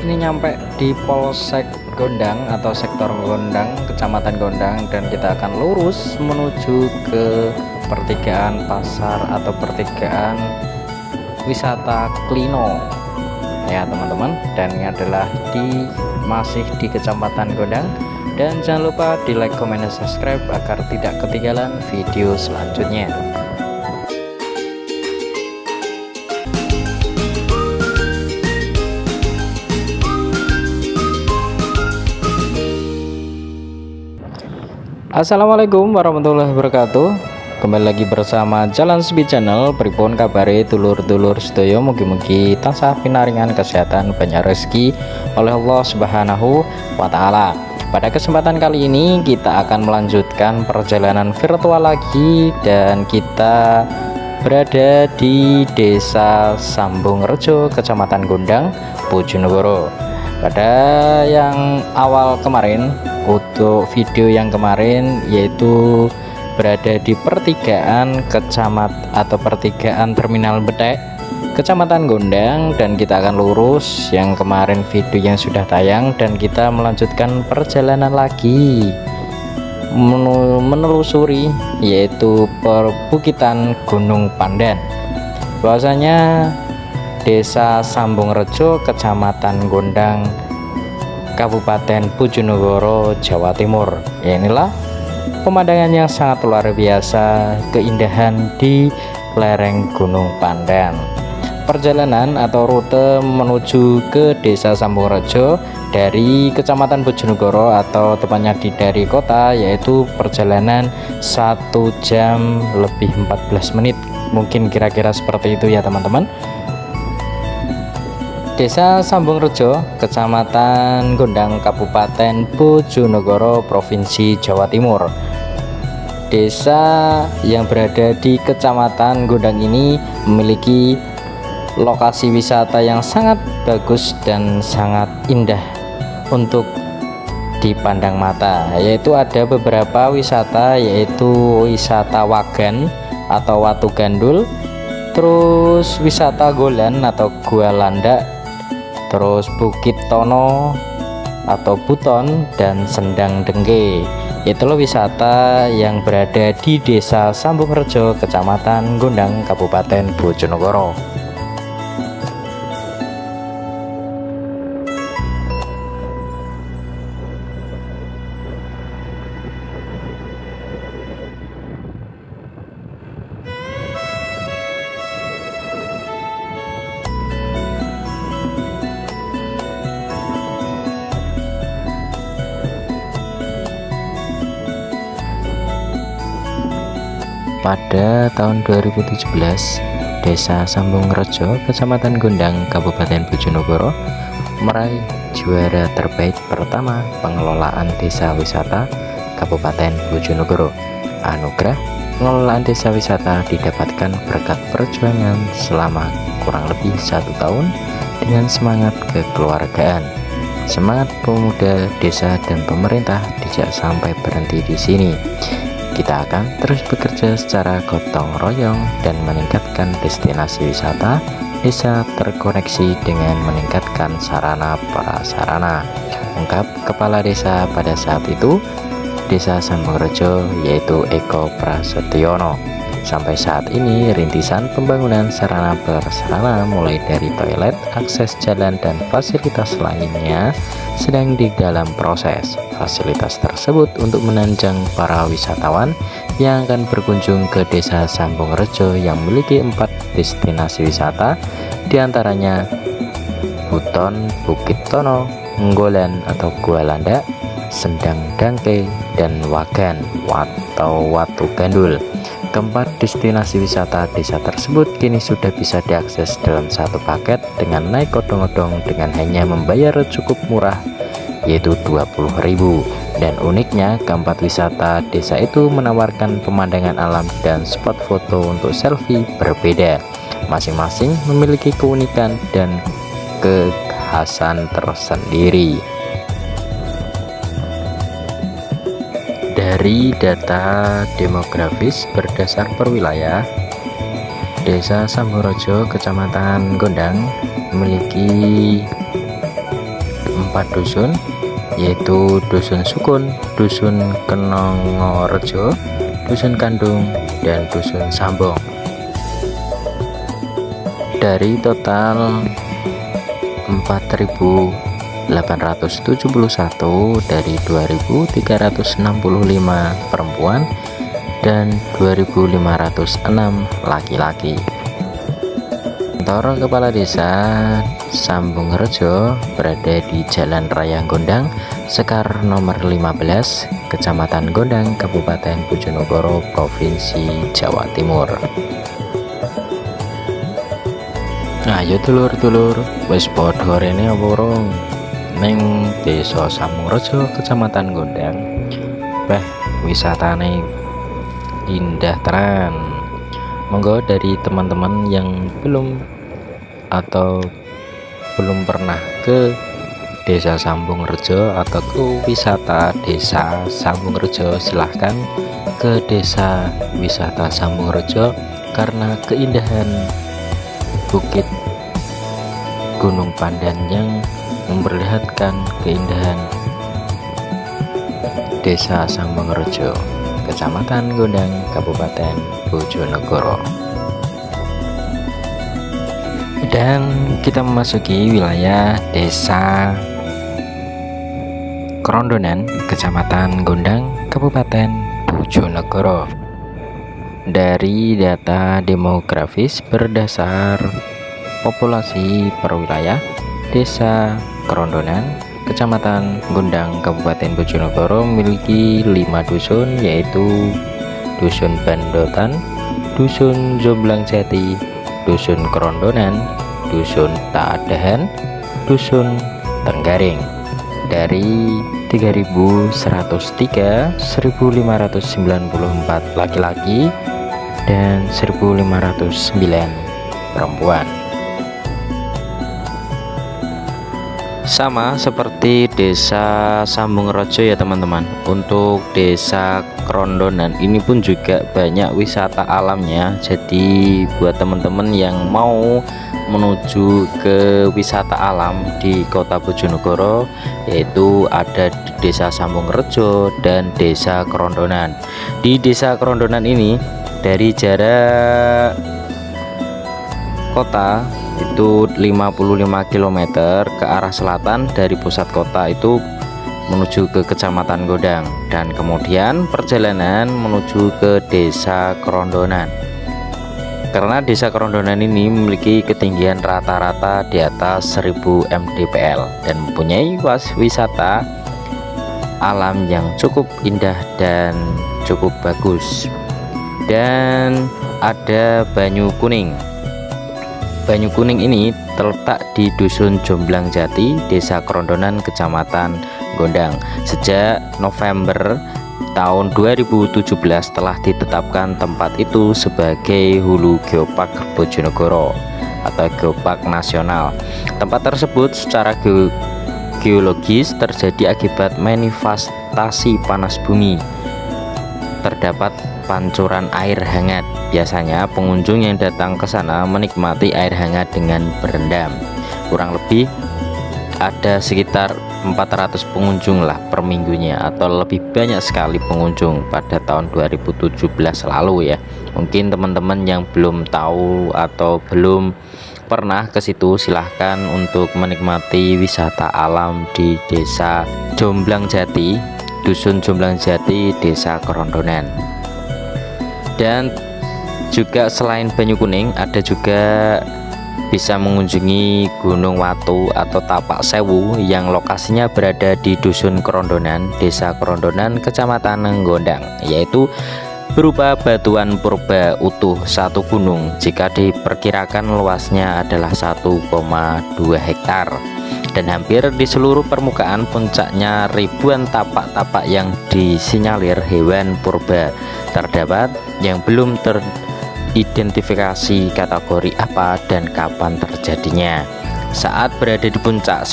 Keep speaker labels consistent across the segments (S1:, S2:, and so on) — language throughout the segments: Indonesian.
S1: ini nyampe di Polsek Gondang atau sektor Gondang, Kecamatan Gondang, dan kita akan lurus menuju ke pertigaan pasar atau pertigaan wisata Klino ya teman-teman. Dan ini adalah masih di Kecamatan Gondang. Dan jangan lupa di like, comment, dan subscribe agar tidak ketinggalan video selanjutnya. Assalamualaikum warahmatullahi wabarakatuh. Kembali lagi bersama Jalan Sepi Channel. Pripun kabare dulur-dulur sedaya, mugi-mugi tansah pinaringan kesehatan, banyak rezeki oleh Allah Subhanahu wa taala. Pada kesempatan kali ini kita akan melanjutkan perjalanan virtual lagi, dan kita berada di Desa Sambungrejo, Kecamatan Gondang, Bojonegoro. Pada yang awal kemarin, untuk video yang kemarin, yaitu berada di pertigaan pertigaan Terminal Betek, Kecamatan Gondang, dan kita akan lurus yang kemarin video yang sudah tayang, dan kita melanjutkan perjalanan lagi menelusuri yaitu perbukitan Gunung Pandan. Bahwasanya Desa Sambungrejo, Kecamatan Gondang, Kabupaten Bojonegoro, Jawa Timur. Ya, inilah pemandangan yang sangat luar biasa, keindahan di lereng Gunung Pandan. Perjalanan atau rute menuju ke Desa Sambungrejo dari Kecamatan Bojonegoro, atau tepatnya dari kota, yaitu perjalanan 1 jam lebih 14 menit, mungkin kira-kira seperti itu ya teman-teman. Desa Sambungrejo, Kecamatan Gondang, Kabupaten Bojonegoro, Provinsi Jawa Timur. Desa yang berada di Kecamatan Gondang ini memiliki lokasi wisata yang sangat bagus dan sangat indah untuk dipandang mata, yaitu ada beberapa wisata, yaitu wisata Wagan atau Watu Gandul, terus wisata Golan atau Gua Landak, terus Bukit Tono atau Buton, dan Sendang Dengke. Itulah wisata yang berada di Desa Sambungrejo, Kecamatan Gondang, Kabupaten Bojonegoro. Pada tahun 2017, Desa Sambungrejo, Kecamatan Gondang, Kabupaten Bojonegoro meraih juara terbaik pertama pengelolaan desa wisata Kabupaten Bojonegoro. Anugerah pengelolaan desa wisata didapatkan berkat perjuangan selama kurang lebih 1 tahun dengan semangat kekeluargaan. Semangat pemuda desa dan pemerintah tidak sampai berhenti di sini. Kita akan terus bekerja secara gotong royong dan meningkatkan destinasi wisata desa terkoneksi dengan meningkatkan sarana prasarana, ungkap Kepala Desa pada saat itu Desa Sambungrejo, yaitu Eko Prasetyono. Sampai saat ini rintisan pembangunan sarana prasarana mulai dari toilet, akses jalan, dan fasilitas lainnya sedang di dalam proses. Fasilitas tersebut untuk menunjang para wisatawan yang akan berkunjung ke Desa Sambungrejo yang memiliki 4 destinasi wisata, diantaranya Buton, Bukit Tono, Nggolan atau Gua Landak, Sendang Dengke, dan Wagan atau Watu Gandul. Keempat destinasi wisata desa tersebut kini sudah bisa diakses dalam satu paket dengan naik odong-odong dengan hanya membayar cukup murah, yaitu 20.000. Dan uniknya, keempat wisata desa itu menawarkan pemandangan alam dan spot foto untuk selfie berbeda. Masing-masing memiliki keunikan dan kekhasan tersendiri. Dari data demografis berdasar perwilayah, Desa Sambungrejo, Kecamatan Gondang memiliki 4 dusun, yaitu Dusun Sukun, Dusun Kenongorejo, Dusun Kandung, dan Dusun Sambong. Dari total 4.871 dari 2.365 perempuan dan 2.506 laki-laki. Kantor Kepala Desa Sambung Rejo berada di Jalan Raya Gondang, Sekar nomor 15, Kecamatan Gondang, Kabupaten Bojonegoro, Provinsi Jawa Timur. Ayo dulur-dulur, wis padha rene apa urung ning Desa Sambung Rejo, Kecamatan Gondang. Wisatane indah tenan. Monggo dari teman-teman yang belum pernah ke Desa Sambung Rejo atau ke wisata Desa Sambung Rejo, silahkan ke Desa Wisata Sambung Rejo karena keindahan Bukit Gunung Pandan yang memperlihatkan keindahan Desa Sambung Rejo, Kecamatan Gondang, Kabupaten Bojonegoro. Dan kita memasuki wilayah Desa Kerondonan, Kecamatan Gondang, Kabupaten Bojonegoro. Dari data demografis berdasar populasi per wilayah, Desa Kerondonan, Kecamatan Gondang, Kabupaten Bojonegoro memiliki 5 dusun, yaitu Dusun Bandotan, Dusun Jomblang Jati, Dusun Kerondonan, Dusun Taadahan, Dusun Tenggaring. Dari 3.103, 1.594 laki-laki dan 1.509 perempuan. Sama seperti Desa Sambung Rejo ya teman-teman. Untuk Desa Kerondonan ini pun juga banyak wisata alamnya. Jadi buat teman-teman yang mau menuju ke wisata alam di Kota Bojonegoro, yaitu ada di Desa Sambung Rejo dan Desa Kerondonan. Di Desa Kerondonan ini dari jarak kota itu 55 km ke arah selatan dari pusat kota itu menuju ke Kecamatan Gondang, dan kemudian perjalanan menuju ke Desa Kerondonan. Karena Desa Kerondonan ini memiliki ketinggian rata-rata di atas 1000 mdpl dan mempunyai wisata alam yang cukup indah dan cukup bagus. Dan ada Banyu Kuning. Banyu Kuning ini terletak di Dusun Jomblang Jati, Desa Kerondonan, Kecamatan Gondang. Sejak November tahun 2017 telah ditetapkan tempat itu sebagai Hulu Geopark Bojonegoro atau Geopark Nasional. Tempat tersebut secara geologis terjadi akibat manifestasi panas bumi. Terdapat pancuran air hangat. Biasanya pengunjung yang datang ke sana menikmati air hangat dengan berendam. Kurang lebih ada sekitar 400 pengunjung lah per minggunya, atau lebih banyak sekali pengunjung pada tahun 2017 lalu ya. Mungkin teman-teman yang belum tahu atau belum pernah ke situ, silahkan untuk menikmati wisata alam di Desa Jomblang Jati, Dusun Jomblang Jati, Desa Kerondonan. Dan juga selain Banyu Kuning, ada juga bisa mengunjungi Gunung Watu atau Tapak Sewu yang lokasinya berada di Dusun Kerondonan, Desa Kerondonan, Kecamatan Gondang, yaitu berupa batuan purba utuh satu gunung jika diperkirakan luasnya adalah 1,2 hektar, dan hampir di seluruh permukaan puncaknya ribuan tapak-tapak yang disinyalir hewan purba. Terdapat yang belum teridentifikasi kategori apa dan kapan terjadinya. Saat berada di puncak,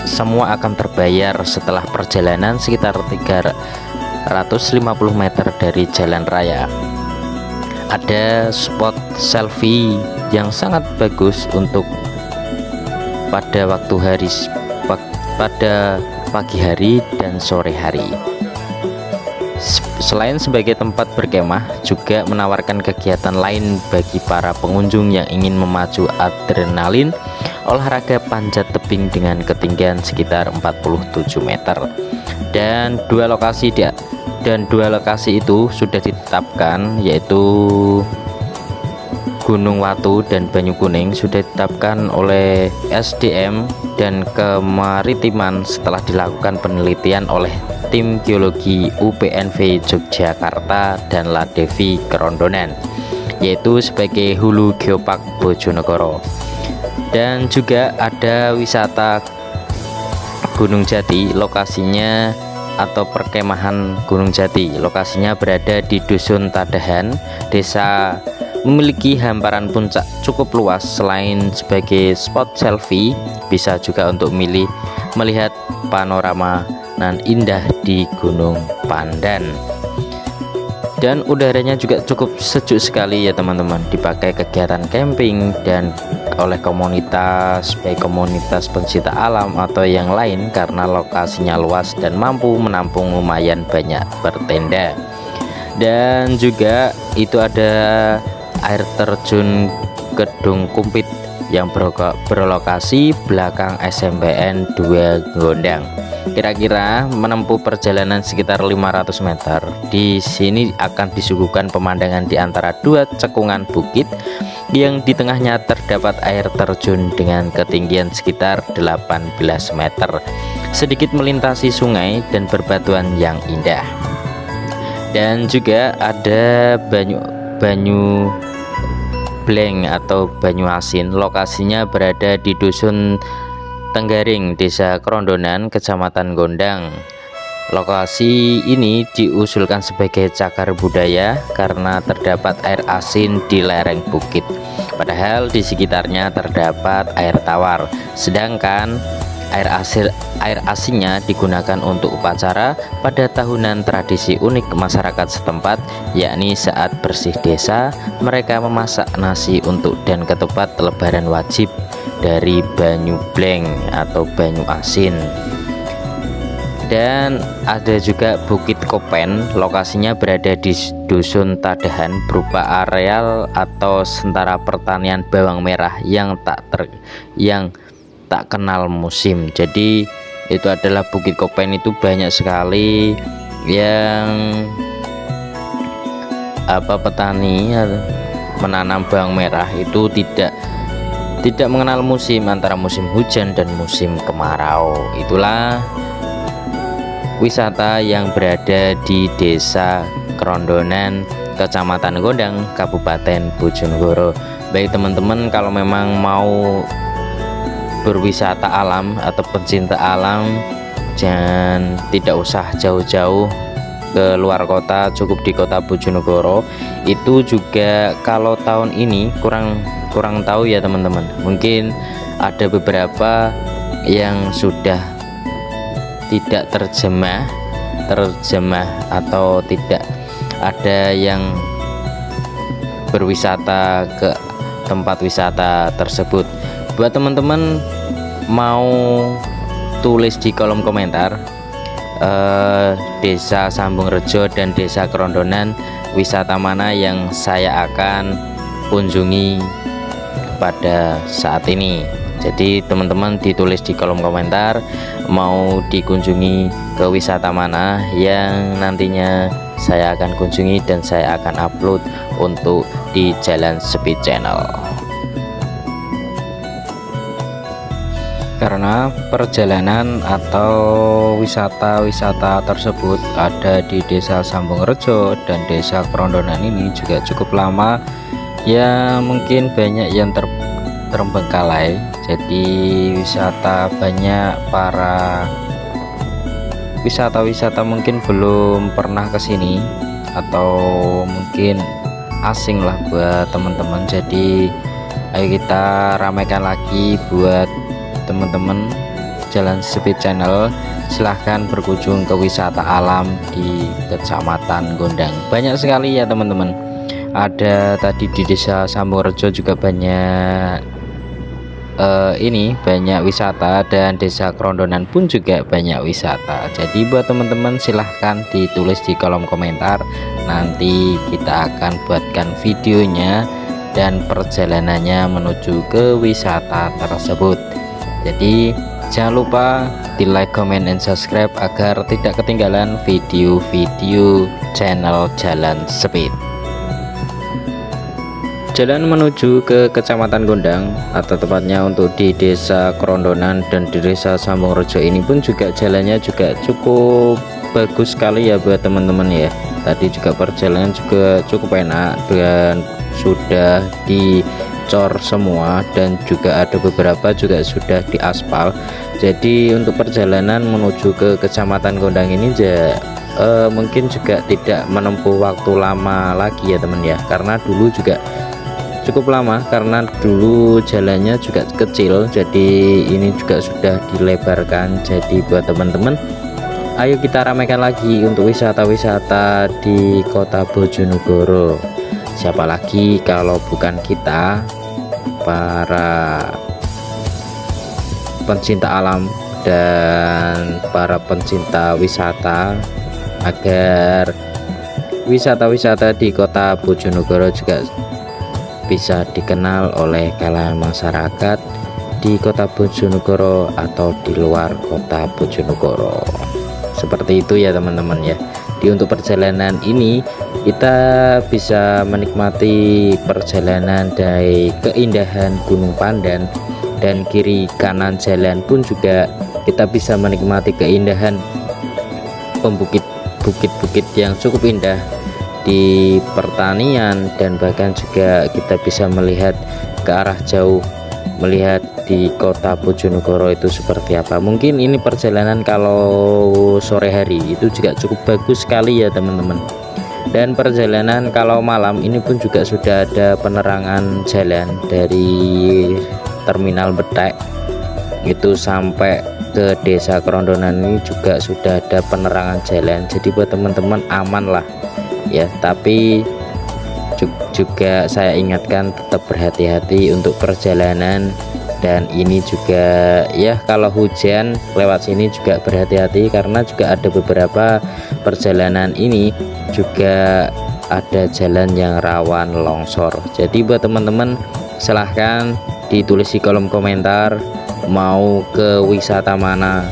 S1: semua akan terbayar setelah perjalanan sekitar 350 meter dari jalan raya. Ada spot selfie yang sangat bagus untuk pada waktu pada pagi hari dan sore hari. Selain sebagai tempat berkemah, juga menawarkan kegiatan lain bagi para pengunjung yang ingin memacu adrenalin, olahraga panjat tebing dengan ketinggian sekitar 47 meter. Dan dua lokasi itu sudah ditetapkan, yaitu Gunung Watu dan Banyu Kuning, sudah ditetapkan oleh SDM dan Kemaritiman setelah dilakukan penelitian oleh tim geologi UPNV Yogyakarta dan Ladevi Kerondonan, yaitu sebagai hulu geopark Bojonegoro. Dan juga ada wisata Gunung Jati, lokasinya atau perkemahan Gunung Jati, lokasinya berada di Dusun Tadahan, desa memiliki hamparan puncak cukup luas. Selain sebagai spot selfie, bisa juga untuk melihat panorama nan indah di Gunung Pandan. Dan udaranya juga cukup sejuk sekali ya teman-teman, dipakai kegiatan camping dan oleh komunitas, baik komunitas pencinta alam atau yang lain, karena lokasinya luas dan mampu menampung lumayan banyak bertenda. Dan juga itu ada air terjun Kedung Kumpit yang berlokasi belakang SMPN 2 Gondang. Kira-kira menempuh perjalanan sekitar 500 meter. Di sini akan disuguhkan pemandangan di antara dua cekungan bukit yang di tengahnya terdapat air terjun dengan ketinggian sekitar 18 meter, sedikit melintasi sungai dan berbatuan yang indah. Dan juga ada banyu Bleng atau Banyu Asin, lokasinya berada di Dusun Tenggaring, Desa Kerondonan, Kecamatan Gondang. Lokasi ini diusulkan sebagai cagar budaya karena terdapat air asin di lereng bukit, padahal di sekitarnya terdapat air tawar, sedangkan air asinnya digunakan untuk upacara pada tahunan. Tradisi unik masyarakat setempat, yakni saat bersih desa, mereka memasak nasi untuk dan ketupat lebaran wajib dari banyu bleng atau banyu asin. Dan ada juga Bukit Kopen, lokasinya berada di Dusun Tadahan, berupa areal atau sentra pertanian bawang merah yang tak kenal musim. Jadi itu adalah Bukit Kopen, itu banyak sekali yang petani menanam bawang merah itu tidak mengenal musim antara musim hujan dan musim kemarau. Itulah wisata yang berada di Desa Kerondonan, Kecamatan Gondang, Kabupaten Bojonegoro. Baik teman-teman, kalau memang mau berwisata alam atau pencinta alam, jangan tidak usah jauh-jauh ke luar kota, cukup di kota Bojonegoro. Itu juga kalau tahun ini kurang tahu ya teman-teman, mungkin ada beberapa yang sudah tidak terjemah atau tidak ada yang berwisata ke tempat wisata tersebut. Buat teman-teman mau tulis di kolom komentar Desa Sambung Rejo dan Desa Kerondonan, wisata mana yang saya akan kunjungi pada saat ini. Jadi teman-teman ditulis di kolom komentar mau dikunjungi ke wisata mana yang nantinya saya akan kunjungi dan saya akan upload untuk di Jalan Sepi Channel. Karena perjalanan atau wisata-wisata tersebut ada di Desa Sambung Rejo dan Desa Kerondonan ini juga cukup lama ya, mungkin banyak yang terbengkalai. Jadi wisata banyak para wisata mungkin belum pernah ke sini atau mungkin asing lah buat teman-teman. Jadi ayo kita ramaikan lagi buat teman-teman Jalan Sepi Channel. Silahkan berkunjung ke wisata alam di Kecamatan Gondang, banyak sekali ya teman-teman. Ada tadi di Desa Sambung Rejo juga banyak ini banyak wisata, dan Desa Krondonan pun juga banyak wisata. Jadi buat teman-teman silahkan ditulis di kolom komentar, nanti kita akan buatkan videonya dan perjalanannya menuju ke wisata tersebut. Jadi jangan lupa di like, comment, and subscribe agar tidak ketinggalan video-video channel Jalan Speed. Jalan menuju ke Kecamatan Gondang, atau tepatnya untuk di Desa Krondonan dan di Desa Sambung Rejo ini pun juga jalannya juga cukup bagus sekali ya buat teman-teman ya. Tadi juga perjalanan juga cukup enak dan sudah dicor semua, dan juga ada beberapa juga sudah diaspal. Jadi untuk perjalanan menuju ke Kecamatan Gondang ini mungkin juga tidak menempuh waktu lama lagi ya teman ya, karena dulu juga cukup lama, karena dulu jalannya juga kecil, jadi ini juga sudah dilebarkan. Jadi buat teman-teman, ayo kita ramaikan lagi untuk wisata-wisata di Kota Bojonegoro. Siapa lagi kalau bukan kita, para pencinta alam dan para pencinta wisata, agar wisata-wisata di Kota Bojonegoro juga bisa dikenal oleh kalangan masyarakat di Kota Bojonegoro atau di luar Kota Bojonegoro. Seperti itu ya teman-teman ya. Di untuk perjalanan ini kita bisa menikmati perjalanan dari keindahan Gunung Pandan, dan kiri kanan jalan pun juga kita bisa menikmati keindahan bukit-bukit yang cukup indah di pertanian, dan bahkan juga kita bisa melihat ke arah jauh, melihat di Kota Bojonegoro itu seperti apa. Mungkin ini perjalanan kalau sore hari itu juga cukup bagus sekali ya teman-teman. Dan perjalanan kalau malam ini pun juga sudah ada penerangan jalan dari Terminal Betek itu sampai ke Desa Krondonan ini juga sudah ada penerangan jalan. Jadi buat teman-teman aman lah ya, tapi juga saya ingatkan tetap berhati-hati untuk perjalanan. Dan ini juga ya, kalau hujan lewat sini juga berhati-hati, karena juga ada beberapa perjalanan ini juga ada jalan yang rawan longsor. Jadi buat teman-teman silahkan ditulis di kolom komentar mau ke wisata mana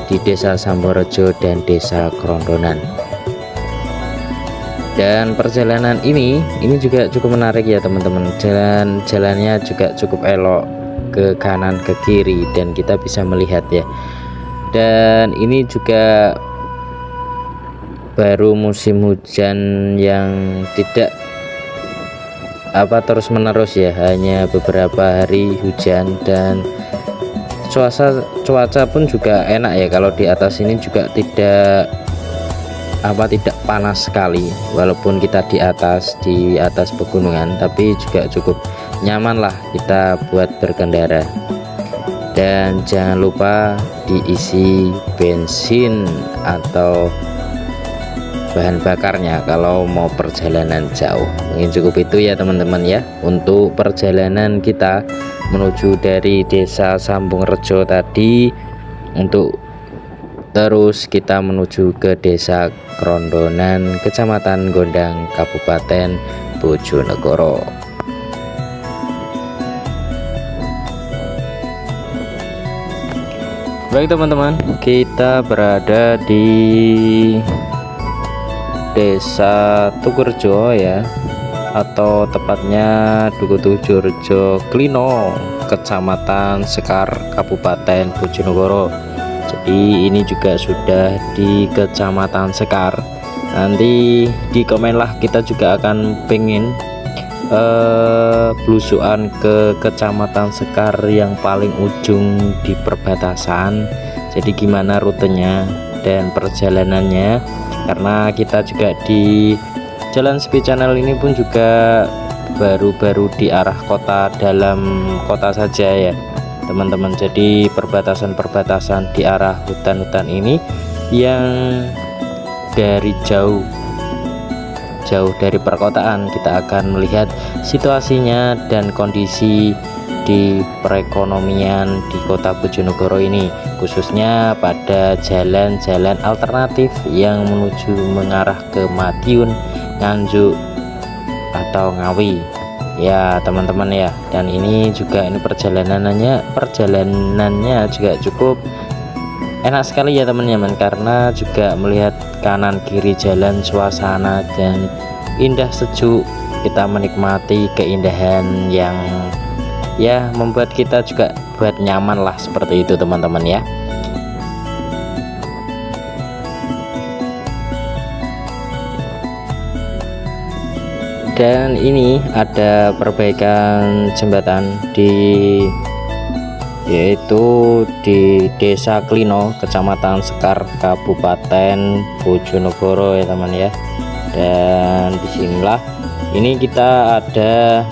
S1: di Desa Sambung Rejo dan Desa Krondonan. Dan perjalanan ini juga cukup menarik ya teman-teman. Jalannya juga cukup elok, ke kanan ke kiri, dan kita bisa melihat ya. Dan ini juga baru musim hujan yang tidak terus menerus ya, hanya beberapa hari hujan, dan cuaca pun juga enak ya. Kalau di atas ini juga tidak panas sekali, walaupun kita di atas pegunungan, tapi juga cukup nyaman lah kita buat berkendara. Dan jangan lupa diisi bensin atau bahan bakarnya kalau mau perjalanan jauh. Mungkin cukup itu ya teman-teman ya untuk perjalanan kita menuju dari Desa Sambung Rejo tadi, untuk terus kita menuju ke Desa Krondonan, Kecamatan Gondang, Kabupaten Bojonegoro. Baik teman-teman, kita berada di Desa Tukurjo ya, atau tepatnya Dukutujorejo Klino, Kecamatan Sekar, Kabupaten Bojonegoro. Jadi ini juga sudah di Kecamatan Sekar. Nanti di komen lah, kita juga akan pengen belusuan ke Kecamatan Sekar yang paling ujung di perbatasan. Jadi gimana rutenya dan perjalanannya, karena kita juga di Jalan Speed Channel ini pun juga baru-baru di arah kota, dalam kota saja ya teman-teman. Jadi perbatasan-perbatasan di arah hutan-hutan ini yang dari jauh dari perkotaan, kita akan melihat situasinya dan kondisi di perekonomian di kota Bojonegoro ini, khususnya pada jalan-jalan alternatif yang menuju mengarah ke Madiun, Nganjuk atau Ngawi ya teman-teman ya. Dan ini perjalanannya juga cukup enak sekali ya teman-teman, karena juga melihat kanan kiri jalan suasana dan indah sejuk, kita menikmati keindahan yang ya membuat kita juga buat nyaman lah, seperti itu teman-teman ya. Dan ini ada perbaikan jembatan yaitu di Desa Klino, Kecamatan Sekar, Kabupaten Bojonegoro ya teman ya. Dan disinilah ini kita ada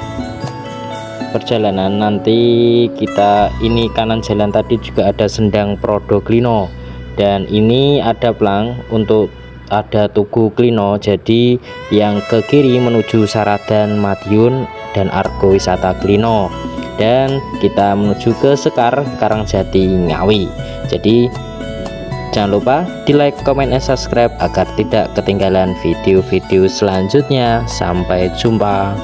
S1: perjalanan, nanti kita ini kanan jalan tadi juga ada Sendang Prodo Klino, dan ini ada plang untuk ada Tugu Klino, jadi yang ke kiri menuju Saradan Madiun dan Argo Wisata Klino, dan kita menuju ke Sekar Karangjati Ngawi. Jadi jangan lupa di like, comment, dan subscribe agar tidak ketinggalan video-video selanjutnya. Sampai jumpa.